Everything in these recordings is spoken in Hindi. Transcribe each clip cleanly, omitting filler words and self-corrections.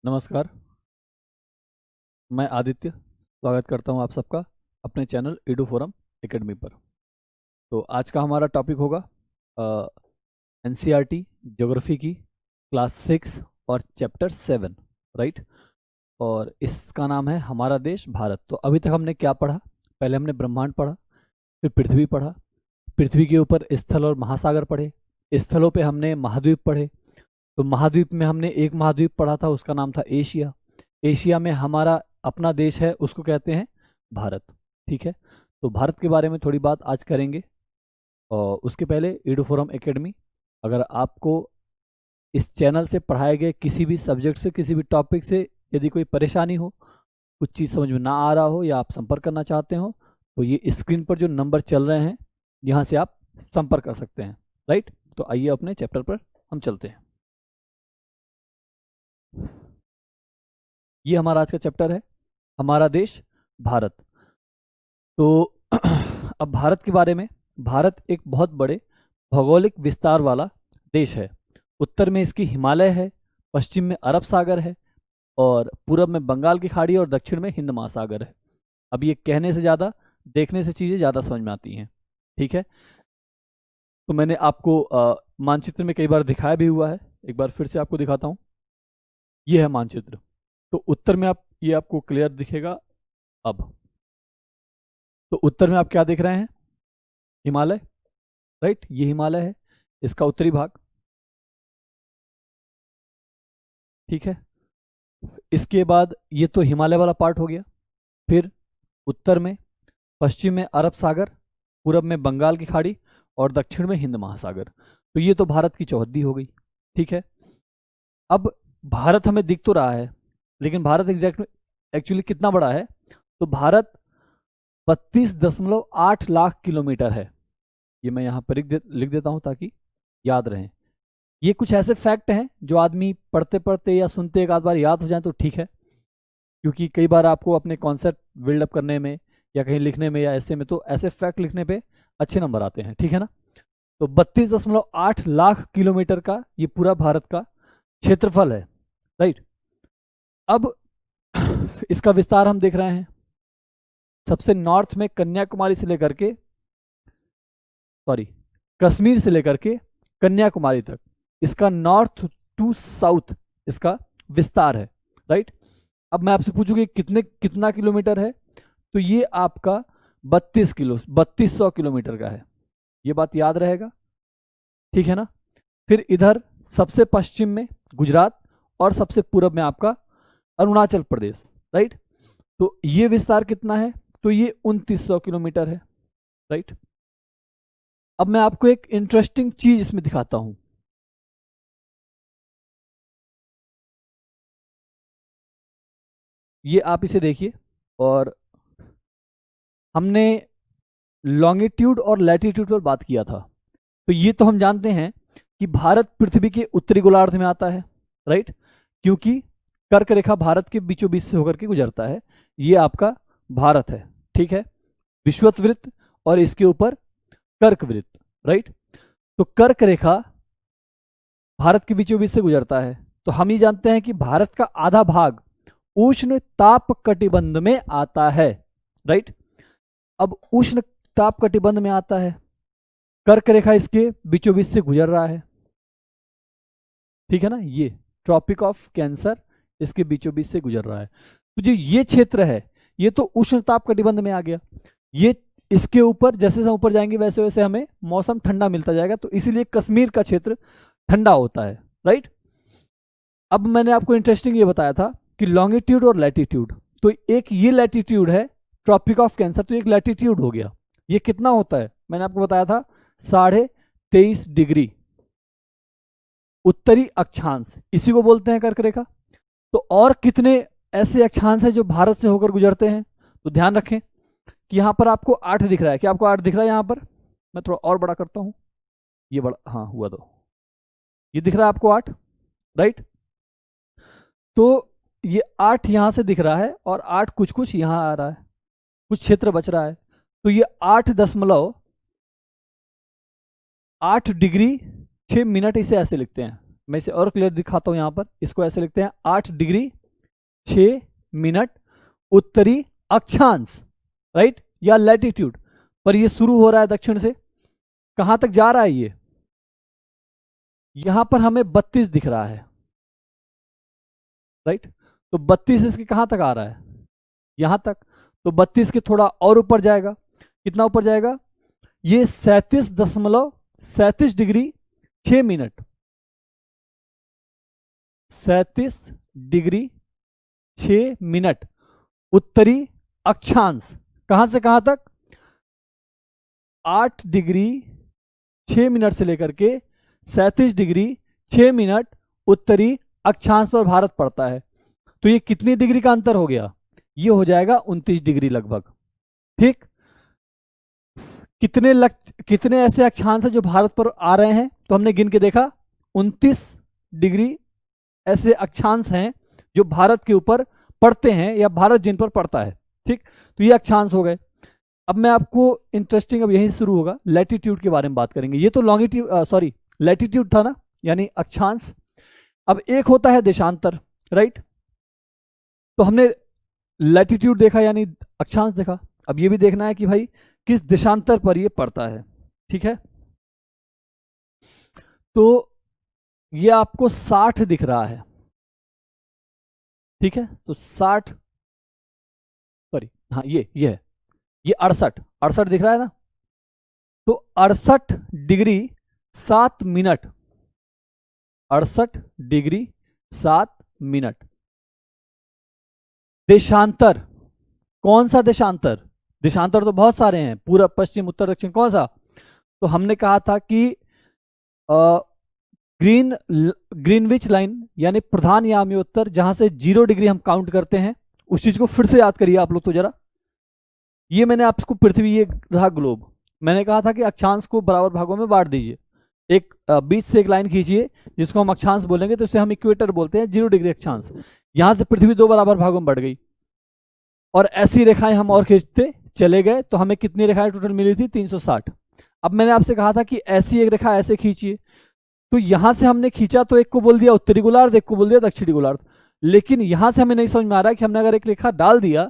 नमस्कार। मैं आदित्य स्वागत करता हूं आप सबका अपने चैनल एडू फोरम एकेडमी पर। तो आज का हमारा टॉपिक होगा एनसीईआरटी ज्योग्राफी की क्लास 6 और चैप्टर 7, राइट। और इसका नाम है हमारा देश भारत। तो अभी तक हमने क्या पढ़ा? पहले हमने ब्रह्मांड पढ़ा, फिर पृथ्वी पढ़ा, पृथ्वी के ऊपर स्थल और महासागर पढ़े, स्थलों पे हमने महाद्वीप पढ़े। तो महाद्वीप में हमने एक महाद्वीप पढ़ा था, उसका नाम था एशिया। एशिया में हमारा अपना देश है, उसको कहते हैं भारत। ठीक है, तो भारत के बारे में थोड़ी बात आज करेंगे। और उसके पहले एडू फोरम एकेडमी, अगर आपको इस चैनल से पढ़ाए गए किसी भी सब्जेक्ट से, किसी भी टॉपिक से यदि कोई परेशानी हो, कुछ चीज़ समझ में ना आ रहा हो या आप संपर्क करना चाहते हो, तो ये स्क्रीन पर जो नंबर चल रहे हैं यहाँ से आप संपर्क कर सकते हैं, राइट। तो आइए अपने चैप्टर पर हम चलते हैं। ये हमारा आज का चैप्टर है, हमारा देश भारत। तो अब भारत के बारे में, भारत एक बहुत बड़े भौगोलिक विस्तार वाला देश है। उत्तर में इसकी हिमालय है, पश्चिम में अरब सागर है, और पूरब में बंगाल की खाड़ी और दक्षिण में हिंद महासागर है। अब ये कहने से ज़्यादा देखने से चीज़ें ज़्यादा समझ में आती हैं। ठीक है, तो मैंने आपको मानचित्र में कई बार दिखाया भी हुआ है, एक बार फिर से आपको दिखाता हूँ। ये है मानचित्र। तो उत्तर में आप, ये आपको क्लियर दिखेगा अब। तो उत्तर में आप क्या देख रहे हैं? हिमालय, राइट। ये हिमालय है, इसका उत्तरी भाग। ठीक है, इसके बाद ये तो हिमालय वाला पार्ट हो गया। फिर उत्तर में, पश्चिम में अरब सागर, पूरब में बंगाल की खाड़ी और दक्षिण में हिंद महासागर। तो ये तो भारत की चौहद्दी हो गई। ठीक है, अब भारत हमें दिख तो रहा है, लेकिन भारत एक्चुअली कितना बड़ा है? तो भारत 32.8 लाख किलोमीटर है। ये मैं यहाँ पर लिख देता हूँ ताकि याद रहे। ये कुछ ऐसे फैक्ट हैं जो आदमी पढ़ते पढ़ते या सुनते एक आध बार याद हो जाए तो ठीक है, क्योंकि कई बार आपको अपने कॉन्सेप्ट बिल्डअप करने में या कहीं लिखने में या ऐसे में, तो ऐसे फैक्ट लिखने पे अच्छे नंबर आते हैं। ठीक है ना। तो 32.8 लाख किलोमीटर का ये पूरा भारत का क्षेत्रफल है, राइट। अब इसका विस्तार हम देख रहे हैं। सबसे नॉर्थ में कन्याकुमारी से लेकर के, सॉरी, कश्मीर से लेकर के कन्याकुमारी तक इसका नॉर्थ टू साउथ इसका विस्तार है, राइट। अब मैं आपसे पूछूंगी कितना किलोमीटर है, तो ये आपका 3200 किलोमीटर का है। ये बात याद रहेगा, ठीक है ना। फिर इधर सबसे पश्चिम में गुजरात और सबसे पूरब में आपका अरुणाचल प्रदेश, राइट। तो ये विस्तार कितना है? तो ये 2900 किलोमीटर है, राइट। अब मैं आपको एक इंटरेस्टिंग चीज इसमें दिखाता हूं। ये आप इसे देखिए, और हमने लॉन्गिट्यूड और लैटिट्यूड पर बात किया था। तो ये तो हम जानते हैं कि भारत पृथ्वी के उत्तरी गोलार्ध में आता है, राइट, क्योंकि कर्क रेखा भारत के बीचों बीच से होकर के गुजरता है। ये आपका भारत है, ठीक है, विषुवत वृत्त और इसके ऊपर कर्क वृत्त, राइट। तो कर्क रेखा भारत के बीचों बीच से गुजरता है। तो हम ये जानते हैं कि भारत का आधा भाग उष्ण ताप कटिबंध में आता है, राइट। अब उष्ण ताप कटिबंध में आता है, कर्क रेखा इसके बीचों बीच से गुजर रहा है, ठीक है ना। ये ट्रॉपिक ऑफ कैंसर इसके बीचों बीच से गुजर रहा है। तो जो ये क्षेत्र है, ये तो उष्ण ताप कटिबंध में आ गया। ये इसके ऊपर जैसे हम ऊपर जाएंगे वैसे वैसे हमें मौसम ठंडा मिलता जाएगा, तो इसीलिए कश्मीर का क्षेत्र ठंडा होता है, राइट। अब मैंने आपको इंटरेस्टिंग ये बताया था कि लॉन्गिट्यूड और लैटिट्यूड, तो एक ये लैटिट्यूड है ट्रॉपिक ऑफ कैंसर, तो एक लैटिट्यूड हो गया। ये कितना होता है? मैंने आपको बताया था 23.5 डिग्री उत्तरी अक्षांश, इसी को बोलते हैं कर्क रेखा। तो और कितने ऐसे अक्षांश हैं जो भारत से होकर गुजरते हैं? तो ध्यान रखें कि यहाँ पर आपको 8 दिख रहा है। क्या आपको 8 दिख रहा है? यहाँ पर मैं थोड़ा और बड़ा करता हूँ, ये बड़ा, हाँ हुआ, तो ये दिख रहा है आपको 8, राइट। तो ये 8 यहाँ से दिख रहा है और 8 कुछ कुछ यहाँ आ रहा है, कुछ क्षेत्र बच रहा है। तो ये 8.8 डिग्री 6 मिनट इसे ऐसे लिखते हैं, मैं इसे और क्लियर दिखाता हूं यहां पर, इसको ऐसे लिखते हैं 8 डिग्री 6 मिनट उत्तरी अक्षांश, राइट, या लैटिट्यूड पर ये शुरू हो रहा है दक्षिण से। कहां तक जा रहा है ये? यहां पर हमें 32 दिख रहा है, राइट, तो 32 इसके कहां तक आ रहा है? यहां तक। तो 32 के थोड़ा और ऊपर जाएगा, कितना ऊपर जाएगा? ये 37.37 डिग्री 6 मिनट, 37 डिग्री 6 मिनट उत्तरी अक्षांश। कहां से कहां तक? 8 डिग्री 6 मिनट से लेकर के 37 डिग्री 6 मिनट उत्तरी अक्षांश पर भारत पड़ता है। तो ये कितनी डिग्री का अंतर हो गया? ये हो जाएगा 29 डिग्री लगभग। ठीक, कितने ऐसे अक्षांश हैं जो भारत पर आ रहे हैं? तो हमने गिन के देखा 29 डिग्री ऐसे अक्षांश हैं जो भारत के ऊपर पड़ते हैं या भारत जिन पर पड़ता है। ठीक, तो ये अक्षांश हो गए। अब मैं आपको इंटरेस्टिंग, अब यहीं शुरू होगा, लैटिट्यूड के बारे में बात करेंगे। ये तो लॉन्गिट्यूड लैटिट्यूड था ना, यानी अक्षांश। अब एक होता है देशांतर, राइट, तो हमने लैटिट्यूड देखा यानी अक्षांश देखा। अब ये भी देखना है कि भाई किस देशांतर पर ये पड़ता है। ठीक है, तो ये आपको 60 दिख रहा है, ठीक है, तो 60, सॉरी, हाँ ये है, ये 68 दिख रहा है ना, तो 68 डिग्री 7 मिनट, 68 डिग्री 7 मिनट देशांतर। कौन सा देशांतर? देशांतर तो बहुत सारे हैं, पूरब पश्चिम उत्तर दक्षिण, कौन सा? तो हमने कहा था कि ग्रीनविच लाइन यानी प्रधान याम्योत्तर, जहां से 0 डिग्री हम काउंट करते हैं। उस चीज को फिर से याद करिए आप लोग तो जरा। ये मैंने आपको पृथ्वी, ये रहा ग्लोब, मैंने कहा था कि अक्षांश को बराबर भागों में बांट दीजिए। एक बीच से एक लाइन खींचिए जिसको हम अक्षांश बोलेंगे, तो इसे हम इक्वेटर बोलते हैं, 0 डिग्री अक्षांश। यहां से पृथ्वी 2 बराबर भागों में बढ़ गई और ऐसी रेखाएं हम और खींचते चले गए, तो हमें कितनी रेखाएं टोटल मिली थी? 360। अब मैंने आपसे कहा था कि ऐसी एक रेखा ऐसे खींचिए, तो यहां से हमने खींचा तो एक को बोल दिया उत्तरी गोलार्ध, एक को बोल दिया दक्षिणी गोलार्ध। लेकिन यहां से हमें नहीं समझ में आ रहा है कि हमने अगर एक रेखा डाल दिया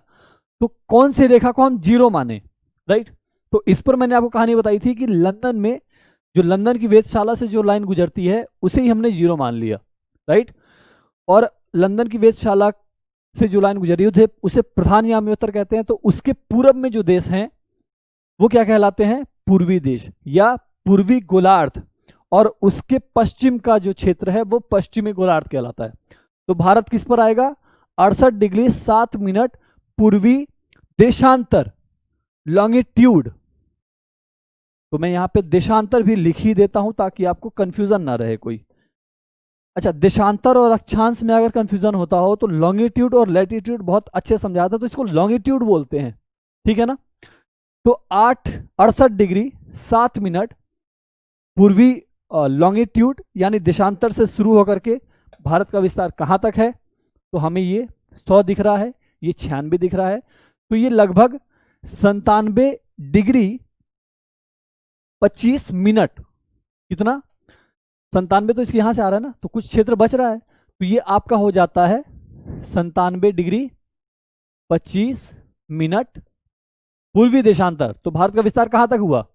तो कौन सी रेखा को हम 0 माने, राइट। तो इस पर मैंने आपको कहानी बताई थी कि लंदन में, जो लंदन की वेधशाला से जो लाइन गुजरती है उसे ही हमने 0 मान लिया, राइट। और लंदन की वेधशाला से जो लाइन गुजरी उसे प्रधान याम्योत्तर कहते हैं। तो उसके पूरब में जो देश हैं वो क्या कहलाते हैं? पूर्वी देश या पूर्वी गोलार्ध। और उसके पश्चिम का जो क्षेत्र है वो पश्चिमी गोलार्ध कहलाता है। तो भारत किस पर आएगा? 68 डिग्री 7 मिनट पूर्वी देशांतर, लॉन्गिट्यूड। तो मैं यहां पे देशांतर भी लिख ही देता हूं ताकि आपको कंफ्यूजन ना रहे कोई। अच्छा, देशांतर और अक्षांश में अगर कंफ्यूजन होता हो तो लॉन्गिट्यूड और लैटिट्यूड बहुत अच्छे समझाता है, तो इसको लॉन्गिट्यूड बोलते हैं, ठीक है ना। तो 68 डिग्री 7 मिनट पूर्वी लॉन्गिट्यूड यानी देशांतर से शुरू होकर के भारत का विस्तार कहां तक है? तो हमें ये 100 दिख रहा है, ये 96 दिख रहा है, तो ये लगभग 97 डिग्री 25 मिनट। कितना? 97 तो इसके यहां से आ रहा है ना, तो कुछ क्षेत्र बच रहा है, तो ये आपका हो जाता है 97 डिग्री 25 मिनट पूर्वी देशांतर। तो भारत का विस्तार कहां तक हुआ?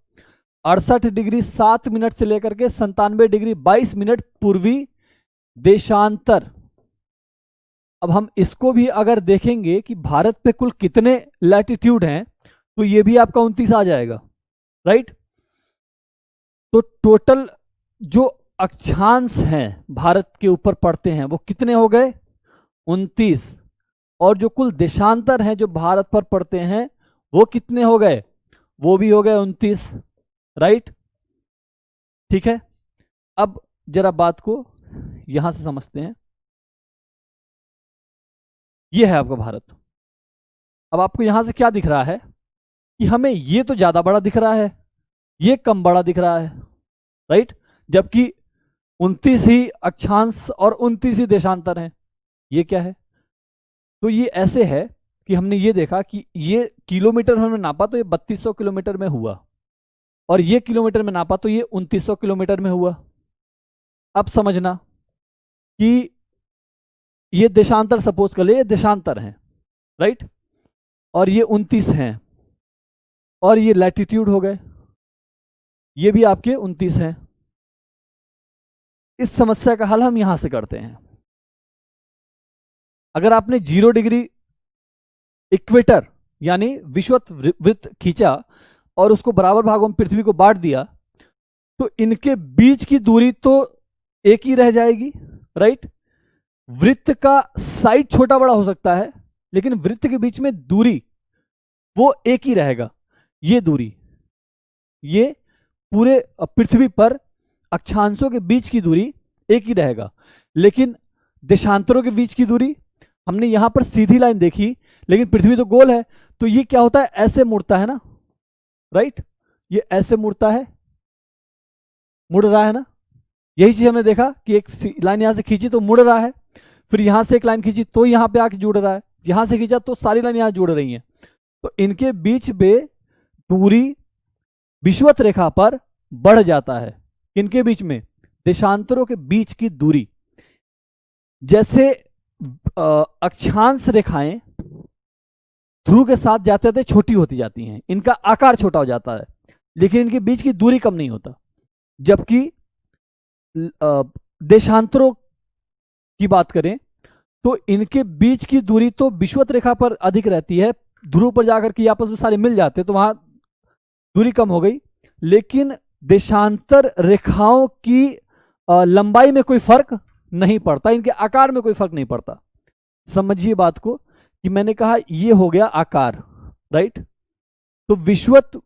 68 डिग्री 7 मिनट से लेकर के 97 डिग्री 22 मिनट पूर्वी देशांतर। अब हम इसको भी अगर देखेंगे कि भारत पे कुल कितने लैटिट्यूड हैं, तो ये भी आपका 29 आ जाएगा, राइट। तो टोटल जो अक्षांश हैं भारत के ऊपर पड़ते हैं वो कितने हो गए? 29। और जो कुल देशांतर हैं जो भारत पर पड़ते हैं वो कितने हो गए? वो भी हो गए 29, राइट। ठीक है, अब जरा बात को यहां से समझते हैं। ये है आपका भारत। अब आपको यहां से क्या दिख रहा है कि हमें ये तो ज्यादा बड़ा दिख रहा है, ये कम बड़ा दिख रहा है, राइट, जबकि 29 ही अक्षांश और 29 ही देशांतर हैं। ये क्या है? तो ये ऐसे है कि हमने ये देखा कि ये किलोमीटर हमने नापा तो ये 3200 किलोमीटर में हुआ, और ये किलोमीटर में नापा तो ये 2900 किलोमीटर में हुआ। अब समझना, कि ये देशांतर सपोज कर ले, ये देशांतर हैं, राइट, और ये 29 हैं, और ये लैटिट्यूड हो गए, ये भी आपके 29 हैं। इस समस्या का हल हम यहां से करते हैं। अगर आपने 0 डिग्री इक्वेटर यानी विषुवत वृत्त खींचा और उसको बराबर भागों में पृथ्वी को बांट दिया, तो इनके बीच की दूरी तो एक ही रह जाएगी, राइट। वृत्त का साइज छोटा बड़ा हो सकता है, लेकिन वृत्त के बीच में दूरी वो एक ही रहेगा। ये दूरी, ये पूरे पृथ्वी पर अक्षांशों के बीच की दूरी एक ही रहेगा, लेकिन देशांतरों के बीच की दूरी, हमने यहां पर सीधी लाइन देखी, लेकिन पृथ्वी तो गोल है, तो ये क्या होता है, ऐसे मुड़ता है ना, राइट, ये ऐसे मुड़ता है, मुड़ रहा है ना। यही चीज हमने देखा कि एक लाइन यहां से खींची तो मुड़ रहा है, फिर यहां से एक लाइन खींची तो यहां पे आके जुड़ रहा है, यहां से खींचा तो सारी लाइन यहां जुड़ रही हैं। तो इनके बीच में दूरी विषुवत रेखा पर बढ़ जाता है। इनके बीच में देशांतरों के बीच की दूरी, जैसे अक्षांश रेखाएं ध्रुव के साथ जाते जाते छोटी होती जाती हैं, इनका आकार छोटा हो जाता है, लेकिन इनके बीच की दूरी कम नहीं होता। जबकि देशांतरों की बात करें तो इनके बीच की दूरी तो विषुवत रेखा पर अधिक रहती है, ध्रुव पर जाकर के आपस में सारे मिल जाते, तो वहां दूरी कम हो गई, लेकिन देशांतर रेखाओं की लंबाई में कोई फर्क नहीं पड़ता, इनके आकार में कोई फर्क नहीं पड़ता। समझिए बात को कि मैंने कहा ये हो गया आकार, राइट। तो विषुवत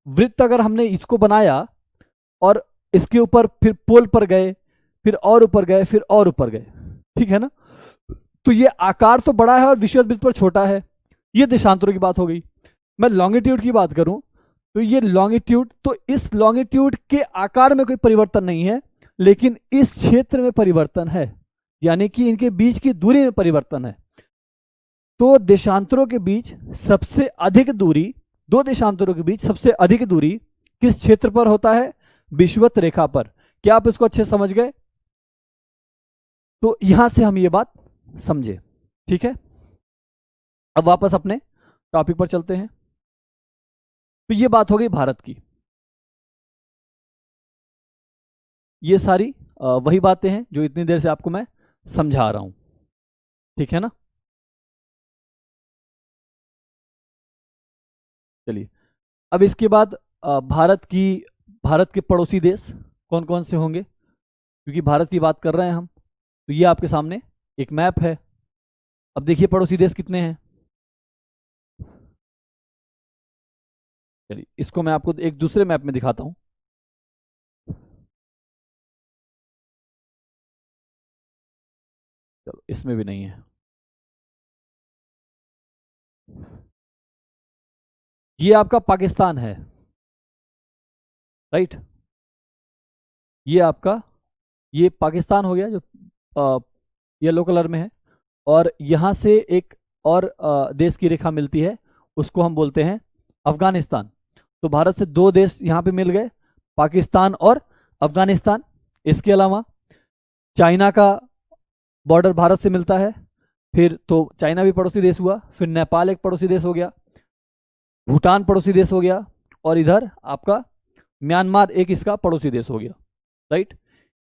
वृत्त अगर हमने इसको बनाया और इसके ऊपर फिर पोल पर गए, फिर और ऊपर गए, फिर और ऊपर गए, ठीक है ना, तो ये आकार तो बड़ा है और विषुवत वृत्त पर छोटा है। ये देशांतरों की बात हो गई। मैं लॉन्गिट्यूड की बात करूं तो ये लॉन्गिट्यूड, तो इस लॉन्गिट्यूड के आकार में कोई परिवर्तन नहीं है, लेकिन इस क्षेत्र में परिवर्तन है, यानी कि इनके बीच की दूरी में परिवर्तन है। तो देशांतरों के बीच सबसे अधिक दूरी, दो देशांतरों के बीच सबसे अधिक दूरी किस क्षेत्र पर होता है, विषुवत रेखा पर। क्या आप इसको अच्छे समझ गए? तो यहां से हम ये बात समझे, ठीक है। अब वापस अपने टॉपिक पर चलते हैं। तो ये बात हो गई भारत की। ये सारी वही बातें हैं जो इतनी देर से आपको मैं समझा रहा हूं, ठीक है ना। चलिए, अब इसके बाद भारत के पड़ोसी देश कौन कौन से होंगे, क्योंकि भारत की बात कर रहे हैं हम। तो ये आपके सामने एक मैप है। अब देखिए पड़ोसी देश कितने हैं। चलिए, इसको मैं आपको एक दूसरे मैप में दिखाता हूं। चलो, इसमें भी नहीं है। ये आपका पाकिस्तान है, राइट। ये आपका, ये पाकिस्तान हो गया जो येलो कलर में है, और यहां से एक और देश की रेखा मिलती है, उसको हम बोलते हैं अफगानिस्तान। तो भारत से दो देश यहां पे मिल गए, पाकिस्तान और अफगानिस्तान। इसके अलावा चाइना का बॉर्डर भारत से मिलता है, फिर तो चाइना भी पड़ोसी देश हुआ, फिर नेपाल एक पड़ोसी देश हो गया, भूटान पड़ोसी देश हो गया, और इधर आपका म्यांमार एक इसका पड़ोसी देश हो गया, राइट।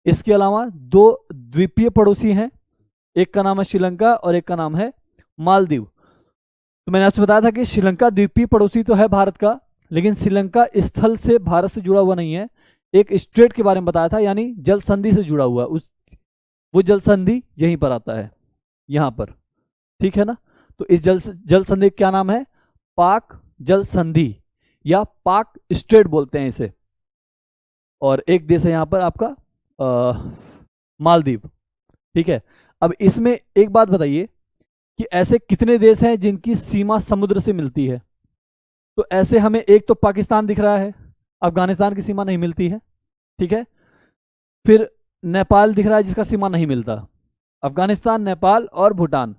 इसके अलावा दो द्वीपीय पड़ोसी हैं, एक का नाम है श्रीलंका और एक का नाम है मालदीव। तो मैंने आपसे बताया था कि श्रीलंका द्वीपीय पड़ोसी तो है भारत का, लेकिन श्रीलंका स्थल से भारत से जुड़ा हुआ नहीं है। एक स्ट्रेट के बारे में बताया था, यानी जल संधि से जुड़ा हुआ, वो जल संधि यहीं पर आता है, यहां पर, ठीक है ना। तो इस जल संधि क्या नाम है, पाक जल संधि या पाक स्ट्रेट बोलते हैं इसे। और एक देश है यहां पर आपका मालदीव, ठीक है। अब इसमें एक बात बताइए कि ऐसे कितने देश हैं जिनकी सीमा समुद्र से मिलती है। तो ऐसे हमें एक तो पाकिस्तान दिख रहा है, अफगानिस्तान की सीमा नहीं मिलती है, ठीक है। फिर नेपाल दिख रहा है जिसका सीमा नहीं मिलता, अफगानिस्तान, नेपाल और भूटान।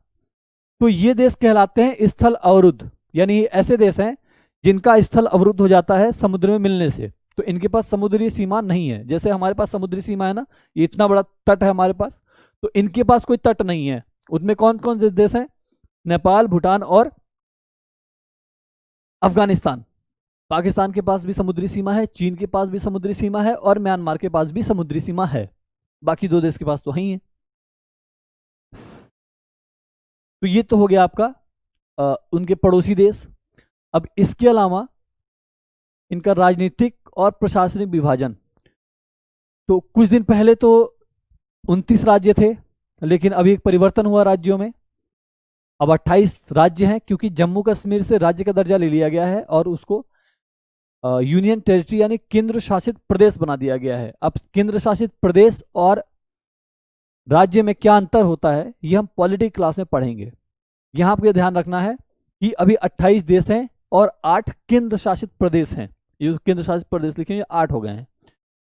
तो ये देश कहलाते हैं स्थल अवरुद्ध, यानी ऐसे देश हैं जिनका स्थल अवरुद्ध हो जाता है समुद्र में मिलने से। तो इनके पास समुद्री सीमा नहीं है, जैसे हमारे पास समुद्री सीमा है ना, ये इतना बड़ा तट है हमारे पास, तो इनके पास कोई तट नहीं है। उनमें कौन कौन से देश हैं? नेपाल, भूटान और अफगानिस्तान। पाकिस्तान के पास भी समुद्री सीमा है, चीन के पास भी समुद्री सीमा है और म्यांमार के पास भी समुद्री सीमा है। बाकी 2 देश के पास तो है ही है। तो ये तो हो गया आपका उनके पड़ोसी देश। अब इसके अलावा इनका राजनीतिक और प्रशासनिक विभाजन। तो कुछ दिन पहले तो 29 राज्य थे, लेकिन अभी एक परिवर्तन हुआ राज्यों में। अब 28 राज्य हैं, क्योंकि जम्मू कश्मीर से राज्य का दर्जा ले लिया गया है और उसको यूनियन टेरिटरी यानी केंद्र शासित प्रदेश बना दिया गया है। अब केंद्र शासित प्रदेश और राज्य में क्या अंतर होता है ये हम पॉलिटी क्लास में पढ़ेंगे। यहां आपको ध्यान रखना है कि अभी 28 देश हैं और 8 केंद्र शासित प्रदेश हैं। ये जो केंद्र शासित प्रदेश लिखे हैं 8 हो गए हैं।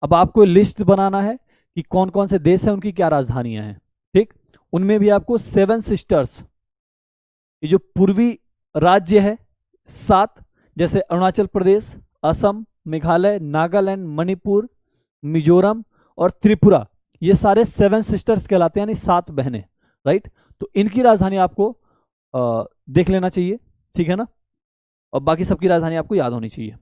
अब आपको लिस्ट बनाना है कि कौन कौन से देश हैं, उनकी क्या राजधानियां हैं। ठीक, उनमें भी आपको 7 सिस्टर्स, ये जो पूर्वी राज्य है 7, जैसे अरुणाचल प्रदेश, असम, मेघालय, नागालैंड, मणिपुर, मिजोरम और त्रिपुरा, ये सारे 7 सिस्टर्स कहलाते हैं, यानी 7 बहनें। राइट, तो इनकी राजधानी आपको देख लेना चाहिए, ठीक है ना। और बाकी सबकी राजधानी आपको याद होनी चाहिए।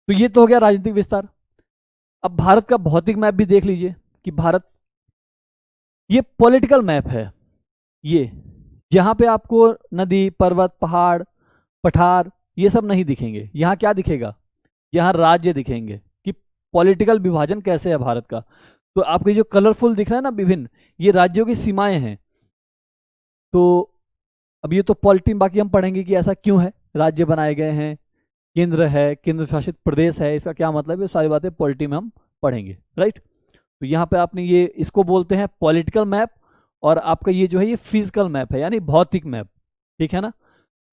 तो ये तो हो गया राजनीतिक विस्तार। अब भारत का भौतिक मैप भी देख लीजिए कि भारत, ये पॉलिटिकल मैप है। ये यहां पे आपको नदी, पर्वत, पहाड़, पठार ये सब नहीं दिखेंगे। यहां क्या दिखेगा? यहां राज्य दिखेंगे कि पॉलिटिकल विभाजन कैसे है भारत का। तो आपके जो कलरफुल दिख रहा है ना विभिन्न, ये राज्यों की सीमाएं हैं। तो अब ये तो पॉलिटी, बाकी हम पढ़ेंगे कि ऐसा क्यों है, राज्य बनाए गए हैं, केंद्र है, केंद्र शासित प्रदेश है, इसका क्या मतलब है, ये सारी बातें पॉलिटी में हम पढ़ेंगे। राइट, तो यहाँ पे आपने ये, इसको बोलते हैं पॉलिटिकल मैप, और आपका ये जो है ये फिजिकल मैप है, यानी भौतिक मैप। ठीक है ना।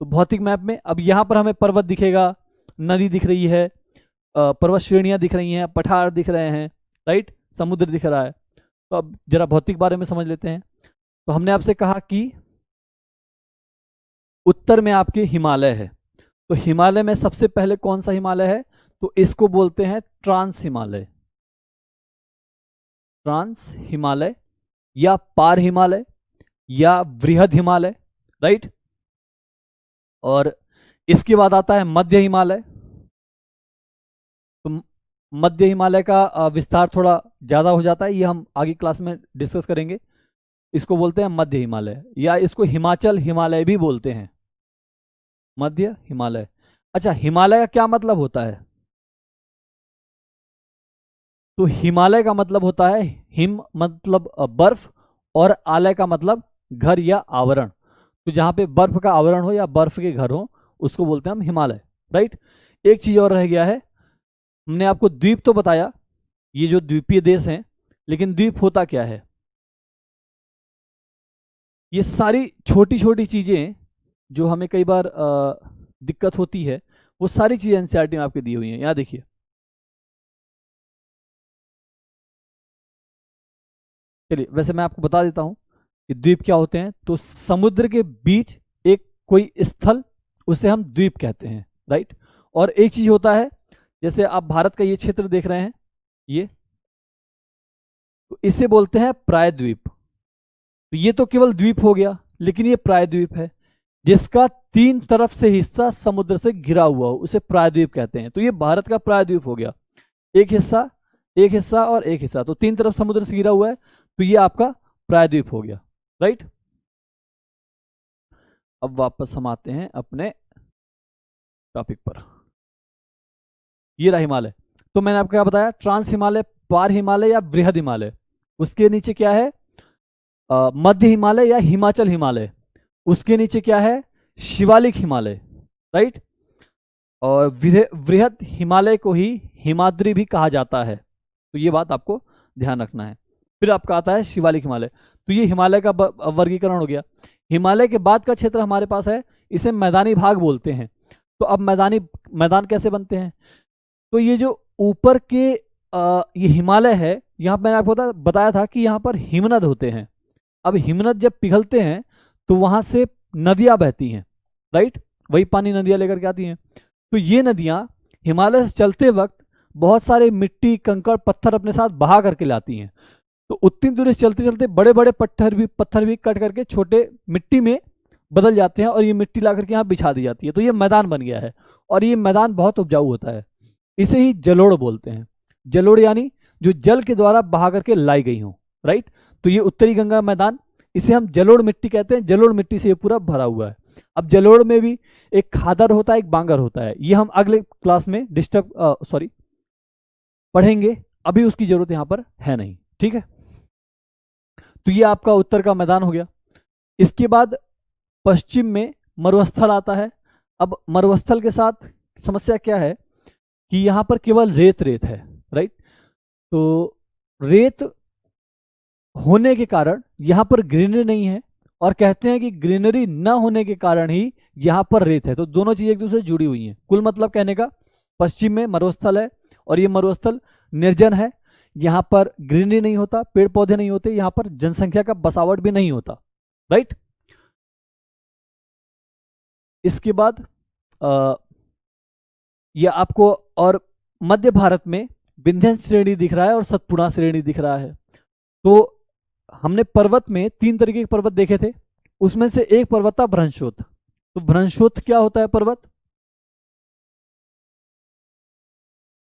तो भौतिक मैप में अब यहाँ पर हमें पर्वत दिखेगा, नदी दिख रही है, पर्वत श्रेणियां दिख रही हैं, पठार दिख रहे हैं, राइट, समुद्र दिख रहा है। तो अब जरा भौतिक बारे में समझ लेते हैं। तो हमने आपसे कहा कि उत्तर में आपके हिमालय है। तो हिमालय में सबसे पहले कौन सा हिमालय है? तो इसको बोलते हैं ट्रांस हिमालय, ट्रांस हिमालय या पार हिमालय या वृहद हिमालय। राइट, और इसके बाद आता है मध्य हिमालय। तो मध्य हिमालय का विस्तार थोड़ा ज्यादा हो जाता है, ये हम आगे क्लास में डिस्कस करेंगे। इसको बोलते हैं मध्य हिमालय, या इसको हिमाचल हिमालय भी बोलते हैं, मध्य हिमालय। अच्छा, हिमालय का क्या मतलब होता है? तो हिमालय का मतलब होता है, हिम मतलब बर्फ, और आलय का मतलब घर या आवरण। तो जहां पे बर्फ का आवरण हो या बर्फ के घर हो उसको बोलते हैं हम हिमालय। राइट, एक चीज और रह गया है, हमने आपको द्वीप तो बताया, ये जो द्वीपीय देश हैं, लेकिन द्वीप होता क्या है? ये सारी छोटी छोटी चीजें जो हमें कई बार दिक्कत होती है, वो सारी चीजें एनसीईआरटी में आपके दी हुई हैं। यहां देखिए, चलिए वैसे मैं आपको बता देता हूं कि द्वीप क्या होते हैं। तो समुद्र के बीच एक कोई स्थल, उसे हम द्वीप कहते हैं। राइट, और एक चीज होता है, जैसे आप भारत का ये क्षेत्र देख रहे हैं, ये, तो इसे बोलते हैं प्रायद्वीप। तो ये तो केवल द्वीप हो गया, लेकिन ये प्रायद्वीप है जिसका 3 तरफ से हिस्सा समुद्र से घिरा हुआ हो, उसे प्रायद्वीप कहते हैं। तो ये भारत का प्रायद्वीप हो गया, एक हिस्सा, एक हिस्सा और एक हिस्सा, तो 3 तरफ समुद्र से घिरा हुआ है, तो ये आपका प्रायद्वीप हो गया। राइट, अब वापस हम आते हैं अपने टॉपिक पर। ये रहा हिमालय। तो मैंने आपको क्या बताया? ट्रांस हिमालय, पार हिमालय या वृहद हिमालय। उसके नीचे क्या है? मध्य हिमालय या हिमाचल हिमालय। उसके नीचे क्या है? शिवालिक हिमालय। राइट, और वृहद हिमालय को ही हिमाद्री भी कहा जाता है। तो ये बात आपको ध्यान रखना है। फिर आपका आता है शिवालिक हिमालय। तो ये हिमालय का वर्गीकरण हो गया। हिमालय के बाद का क्षेत्र हमारे पास है, इसे मैदानी भाग बोलते हैं। तो अब मैदान कैसे बनते हैं? तो ये जो ऊपर के ये हिमालय है, यहाँ मैंने आपको बताया था कि यहाँ पर हिमनद होते हैं। अब हिमनद जब पिघलते हैं तो वहां से नदियां बहती हैं। राइट, वही पानी नदियां लेकर के आती हैं। तो ये नदियां हिमालय से चलते वक्त बहुत सारे मिट्टी, कंकड़, पत्थर अपने साथ बहा करके लाती हैं। तो उतनी दूरी से चलते चलते बड़े बड़े पत्थर भी कट करके छोटे मिट्टी में बदल जाते हैं और ये मिट्टी ला करके यहाँ बिछा दी जाती है, तो ये मैदान बन गया है और ये मैदान बहुत उपजाऊ होता है। इसे ही जलोढ़ बोलते हैं। जलोढ़ यानी जो जल के द्वारा बहा करके लाई गई हो, राइट। तो ये उत्तरी गंगा मैदान, इसे हम जलोढ़ मिट्टी कहते हैं। जलोढ़ मिट्टी से ये पूरा भरा हुआ है। अब जलोढ़ में भी एक खादर होता है, एक बांगर होता है। ये हम अगले क्लास में पढ़ेंगे, अभी उसकी जरूरत यहां पर है नहीं, ठीक है। तो ये आपका उत्तर का मैदान हो गया। इसके बाद पश्चिम में मरुस्थल आता है। अब मरुस्थल के साथ समस्या क्या है कि यहां पर केवल रेत रेत है, राइट। तो रेत होने के कारण यहां पर ग्रीनरी नहीं है और कहते हैं कि ग्रीनरी न होने के कारण ही यहां पर रेत है। तो दोनों चीजें एक दूसरे से जुड़ी हुई हैं। कुल मतलब कहने का, पश्चिम में मरुस्थल है और ये मरुस्थल निर्जन है, यहां पर ग्रीनरी नहीं होता, पेड़ पौधे नहीं होते, यहां पर जनसंख्या का बसावट भी नहीं होता, राइट। इसके बाद यह आपको और मध्य भारत में विंध्य श्रेणी दिख रहा है और सतपुड़ा श्रेणी दिख रहा है। तो हमने पर्वत में 3 तरीके के पर्वत देखे थे, उसमें से एक पर्वत था भ्रंशोत। तो भ्रंशोत क्या होता है पर्वत?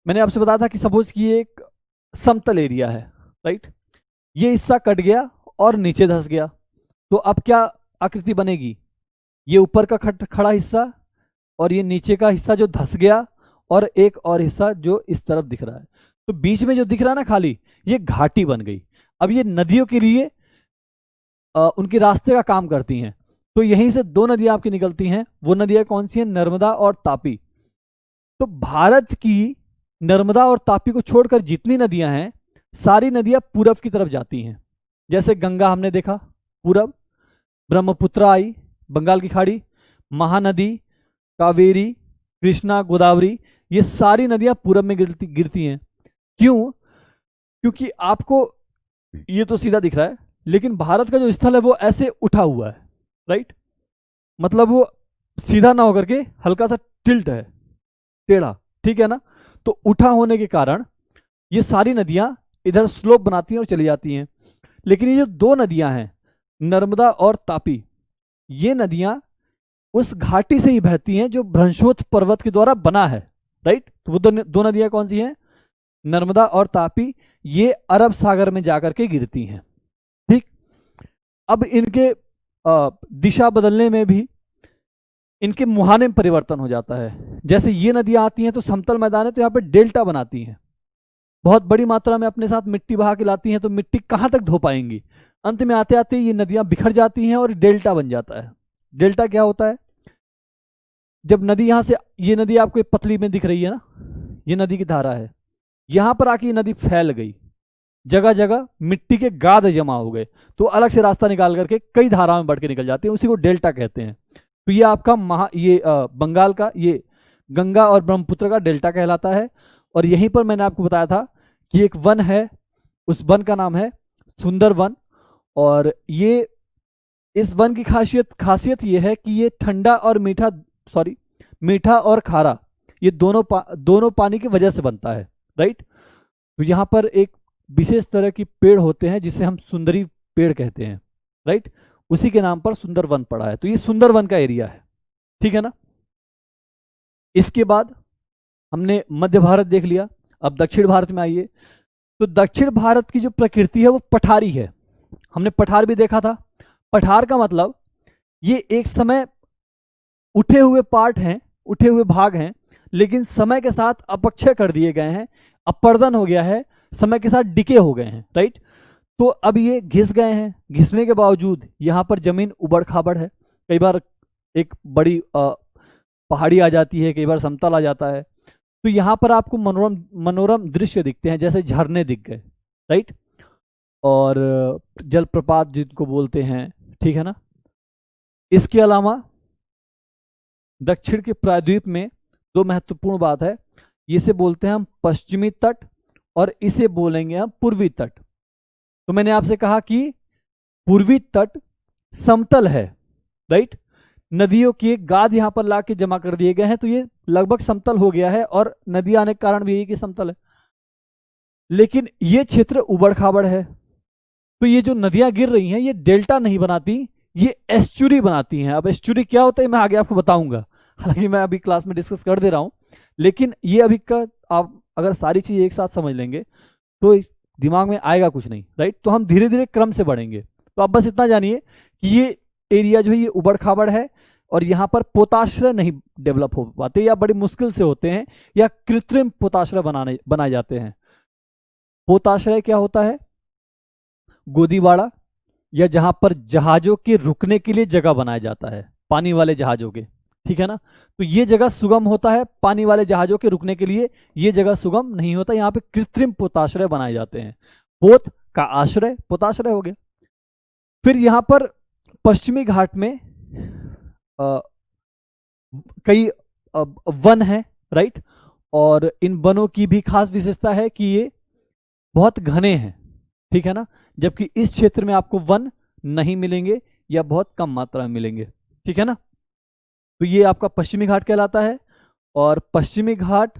मैंने आपसे बताया था कि सपोज कि ये एक समतल एरिया है, राइट। ये हिस्सा कट गया और नीचे धंस गया, तो अब क्या आकृति बनेगी? ये ऊपर का खड़ा हिस्सा और ये नीचे का हिस्सा जो धंस गया और एक और हिस्सा जो इस तरफ दिख रहा है। तो बीच में जो दिख रहा है ना खाली, ये घाटी बन गई। अब ये नदियों के लिए उनके रास्ते का काम करती हैं। तो यहीं से 2 नदियां आपकी निकलती हैं। वो नदियां कौन सी हैं? नर्मदा और तापी। तो भारत की नर्मदा और तापी को छोड़कर जितनी नदियां हैं, सारी नदियां पूरब की तरफ जाती हैं। जैसे गंगा हमने देखा पूरब, ब्रह्मपुत्र आई बंगाल की खाड़ी, महानदी, कावेरी, कृष्णा, गोदावरी, ये सारी नदियां पूरब में गिरती हैं। क्यों? क्योंकि आपको ये तो सीधा दिख रहा है, लेकिन भारत का जो स्थल है वो ऐसे उठा हुआ है, राइट। मतलब वो सीधा ना होकर के हल्का सा टिल्ट है, टेढ़ा, ठीक है ना। तो उठा होने के कारण ये सारी नदियां इधर स्लोप बनाती हैं और चली जाती हैं। लेकिन ये जो 2 नदियां हैं, नर्मदा और तापी, ये नदियां उस घाटी से ही बहती हैं जो भ्रंशोत पर्वत के द्वारा बना है, राइट। तो वो 2 नदियां कौन सी हैं? नर्मदा और तापी। ये अरब सागर में जाकर के गिरती हैं, ठीक। अब इनके दिशा बदलने में भी इनके मुहाने में परिवर्तन हो जाता है। जैसे ये नदियां आती हैं तो समतल मैदान है, तो यहाँ पे डेल्टा बनाती हैं, बहुत बड़ी मात्रा में अपने साथ मिट्टी बहा के लाती हैं। तो मिट्टी कहाँ तक धो पाएंगी? अंत में आते आते ये नदियां बिखर जाती हैं और डेल्टा बन जाता है। डेल्टा क्या होता है? जब नदी यहां से, ये नदी आपको पतली में दिख रही है ना, ये नदी की धारा है, यहां पर आके ये नदी फैल गई, जगह जगह मिट्टी के गाद जमा हो गए, तो अलग से रास्ता निकाल करके कई धाराओं में बढ़ के निकल जाती है, उसी को डेल्टा कहते हैं। तो ये आपका बंगाल का ये गंगा और ब्रह्मपुत्र का डेल्टा कहलाता है। और यहीं पर मैंने आपको बताया था कि एक वन है, उस वन का नाम है सुंदर वन। और ये इस वन की खासियत ये है कि ये ठंडा और मीठा और खारा, ये दोनों पानी की वजह से बनता है, राइट। तो यहाँ पर एक विशेष तरह की पेड़ होते हैं जिसे हम सुंदरी पेड़ कहते हैं, राइट। उसी के नाम पर सुंदर वन पड़ा है। तो ये सुंदर वन का एरिया है, ठीक है ना। इसके बाद हमने मध्य भारत देख लिया, अब दक्षिण भारत में आइए। तो दक्षिण भारत की जो प्रकृति है वो पठारी है। हमने पठार भी देखा था। पठार का मतलब ये एक समय उठे हुए पार्ट हैं, उठे हुए भाग हैं, लेकिन समय के साथ अपक्षय कर दिए गए हैं, अपर्दन हो गया है, समय के साथ डिके हो गए हैं, राइट। तो अब ये घिस गए हैं, घिसने के बावजूद यहाँ पर जमीन उबड़ खाबड़ है। कई बार एक बड़ी पहाड़ी आ जाती है, कई बार समतल आ जाता है। तो यहाँ पर आपको मनोरम दृश्य दिखते हैं, जैसे झरने दिख गए, राइट, और जलप्रपात जिनको बोलते हैं, ठीक है ना। इसके अलावा दक्षिण के प्रायद्वीप में 2 महत्वपूर्ण बात है, इसे बोलते हैं हम पश्चिमी तट और इसे बोलेंगे हम पूर्वी तट। तो मैंने आपसे कहा कि पूर्वी तट समतल है, राइट, नदियों के गाद यहां पर लाके जमा कर दिए गए हैं, तो ये लगभग समतल हो गया है और नदी आने के कारण भी यही कि समतल है। लेकिन ये क्षेत्र उबड़ खाबड़ है, तो ये जो नदियां गिर रही हैं ये डेल्टा नहीं बनाती, ये एस्चुरी बनाती हैं। अब एस्चुरी क्या होता है मैं आगे आपको बताऊंगा, हालांकि मैं अभी क्लास में डिस्कस कर दे रहा हूं, लेकिन ये अभी का आप अगर सारी चीज एक साथ समझ लेंगे तो दिमाग में आएगा कुछ नहीं, राइट। तो हम धीरे धीरे क्रम से बढ़ेंगे। तो आप बस इतना जानिए कि ये एरिया जो है ये उबड़ खाबड़ है और यहाँ पर पोताश्रय नहीं डेवलप हो पाते या बड़ी मुश्किल से होते हैं, या कृत्रिम पोताश्रय बनाए जाते हैं। पोताश्रय क्या होता है? गोदीवाड़ा, या जहां पर जहाजों के रुकने के लिए जगह बनाया जाता है, पानी वाले जहाजों के, ठीक है ना। तो ये जगह सुगम होता है पानी वाले जहाजों के रुकने के लिए, ये जगह सुगम नहीं होता, यहाँ पे कृत्रिम पोताश्रय बनाए जाते हैं। पोत का आश्रय पोताश्रय हो गया। फिर यहाँ पर पश्चिमी घाट में कई वन है, राइट। और इन वनों की भी खास विशेषता है कि ये बहुत घने हैं, ठीक है ना, जबकि इस क्षेत्र में आपको वन नहीं मिलेंगे या बहुत कम मात्रा में मिलेंगे, ठीक है ना। तो ये आपका पश्चिमी घाट कहलाता है। और पश्चिमी घाट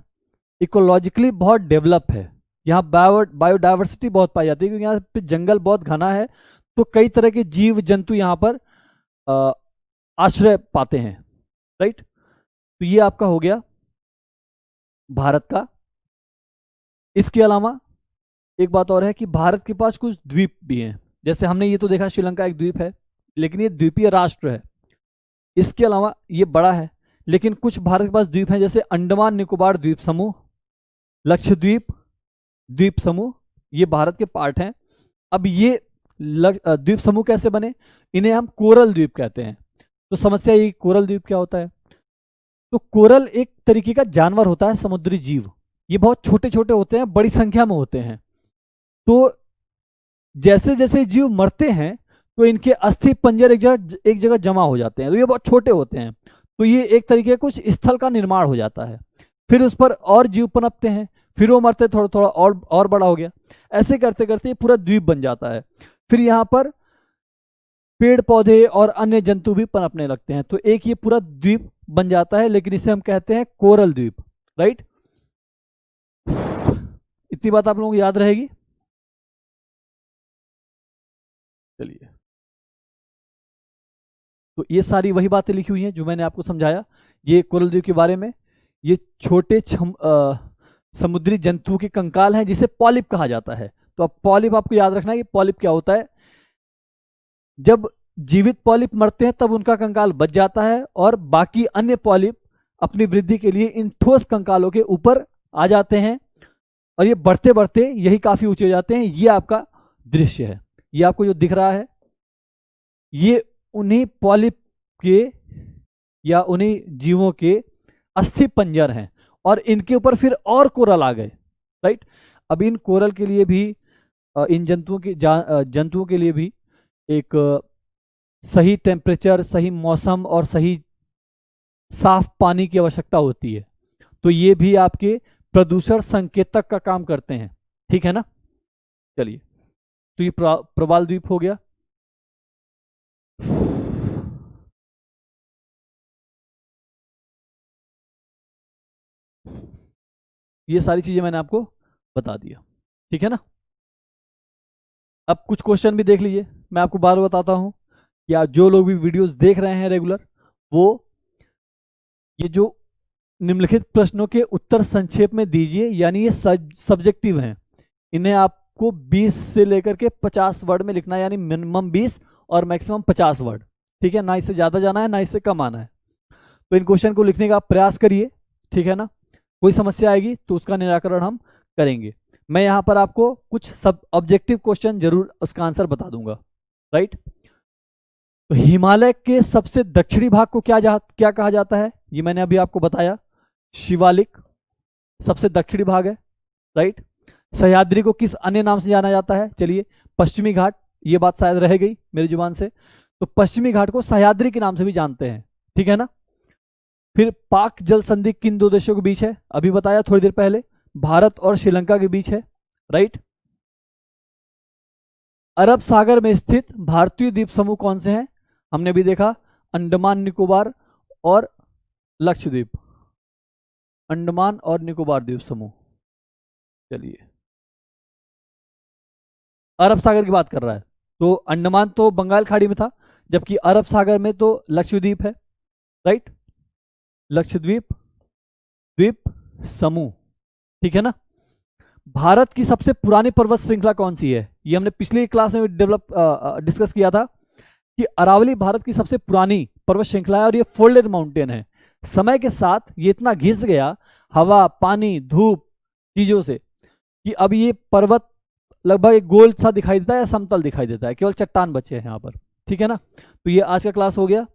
इकोलॉजिकली बहुत डेवलप है, यहाँ बायोडाइवर्सिटी बहुत पाई जाती है क्योंकि यहाँ पे जंगल बहुत घना है, तो कई तरह के जीव जंतु यहाँ पर आश्रय पाते हैं, राइट। तो ये आपका हो गया भारत का। इसके अलावा एक बात और है कि भारत के पास कुछ द्वीप भी हैं, जैसे हमने ये तो देखा श्रीलंका एक द्वीप है, लेकिन ये द्वीपीय राष्ट्र है। इसके अलावा ये बड़ा है, लेकिन कुछ भारत के पास द्वीप हैं, जैसे अंडमान निकोबार द्वीप समूह, लक्षद्वीप द्वीप समूह, ये भारत के पार्ट हैं। अब ये द्वीप समूह कैसे बने? इन्हें हम कोरल द्वीप कहते हैं। तो समस्या ये कोरल द्वीप क्या होता है? तो कोरल एक तरीके का जानवर होता है, समुद्री जीव। ये बहुत छोटे छोटे होते हैं, बड़ी संख्या में होते हैं। तो जैसे जैसे जीव मरते हैं तो इनके अस्थि पंजर एक जगह जमा हो जाते हैं, तो ये बहुत छोटे होते हैं। तो ये एक तरीके का कुछ स्थल का निर्माण हो जाता है, फिर उस पर और जीव पनपते हैं, फिर वो मरते थोड़ा थोड़ा और बड़ा हो गया, ऐसे करते करते ये पूरा द्वीप बन जाता है। फिर यहाँ पर पेड़ पौधे और अन्य जंतु भी पनपने लगते हैं, तो एक ये पूरा द्वीप बन जाता है, लेकिन इसे हम कहते हैं कोरल द्वीप, राइट। इतनी बात आप लोगों को याद रहेगी। चलिए, तो ये सारी वही बातें लिखी हुई हैं जो मैंने आपको समझाया ये कोरल द्वीप के बारे में। ये छोटे समुद्री जंतुओं के कंकाल हैं जिसे पॉलिप कहा जाता है। तो अब पॉलिप आपको याद रखना है कि पॉलिप क्या होता है। जब जीवित पॉलिप मरते हैं तब उनका कंकाल बच जाता है और बाकी अन्य पॉलिप अपनी वृद्धि के लिए इन ठोस कंकालों के ऊपर आ जाते हैं और ये बढ़ते बढ़ते यही काफी ऊंचे हो जाते हैं। ये आपका दृश्य है, ये आपको जो दिख रहा है ये उन्हीं पॉलिप के या उन्हीं जीवों के अस्थि पंजर हैं और इनके ऊपर फिर और कोरल आ गए, राइट। अब इन कोरल के लिए भी इन जंतुओं के लिए भी एक सही टेम्परेचर, सही मौसम और सही साफ पानी की आवश्यकता होती है। तो ये भी आपके प्रदूषण संकेतक का काम करते हैं, ठीक है ना। चलिए, तो ये प्रवाल द्वीप हो गया। ये सारी चीजें मैंने आपको बता दिया, ठीक है ना। अब कुछ क्वेश्चन भी देख लीजिए, मैं आपको बार बार बताता हूं कि आप जो लोग भी वीडियोस देख रहे हैं रेगुलर, वो ये जो निम्नलिखित प्रश्नों के उत्तर संक्षेप में दीजिए, यानी ये सब्जेक्टिव हैं। इन्हें आपको 20 से लेकर के 50 वर्ड में लिखना है, यानी मिनिमम 20 और मैक्सिमम 50 वर्ड, ठीक है ना। इससे ज़्यादा जाना है ना इससे कम आना है। तो इन क्वेश्चन को लिखने का आप प्रयास करिए, ठीक है ना। कोई समस्या आएगी तो उसका निराकरण हम करेंगे। मैं यहाँ पर आपको कुछ सब ऑब्जेक्टिव क्वेश्चन जरूर उसका आंसर बता दूंगा, राइट। तो हिमालय के सबसे दक्षिणी भाग को क्या कहा जाता है? ये मैंने अभी आपको बताया, शिवालिक सबसे दक्षिणी भाग है, राइट। सह्याद्री को किस अन्य नाम से जाना जाता है? चलिए, पश्चिमी घाट, ये बात शायद रह गई मेरी जुबान से, तो पश्चिमी घाट को सह्याद्री के नाम से भी जानते हैं, ठीक है ना। फिर पाक जल संधि किन दो देशों के बीच है? अभी बताया थोड़ी देर पहले, भारत और श्रीलंका के बीच है, राइट। अरब सागर में स्थित भारतीय द्वीप समूह कौन से हैं? हमने भी देखा, अंडमान निकोबार और लक्षद्वीप, अंडमान और निकोबार द्वीप समूह। चलिए, अरब सागर की बात कर रहा है। तो अंडमान तो बंगाल खाड़ी में था, जबकि अरब सागर में तो लक्षद्वीप है, राइट, लक्षद्वीप द्वीप समूह, ठीक है ना। भारत की सबसे पुरानी पर्वत श्रृंखला कौन सी है? ये हमने पिछली क्लास में डिस्कस किया था कि अरावली भारत की सबसे पुरानी पर्वत श्रृंखला है और ये फोल्डेड माउंटेन है। समय के साथ ये इतना घिस गया हवा, पानी, धूप चीजों से कि अब ये पर्वत लगभग एक गोल सा दिखाई देता है या समतल दिखाई देता है, केवल चट्टान बचे हैं यहाँ पर, ठीक है ना। तो ये आज का क्लास हो गया।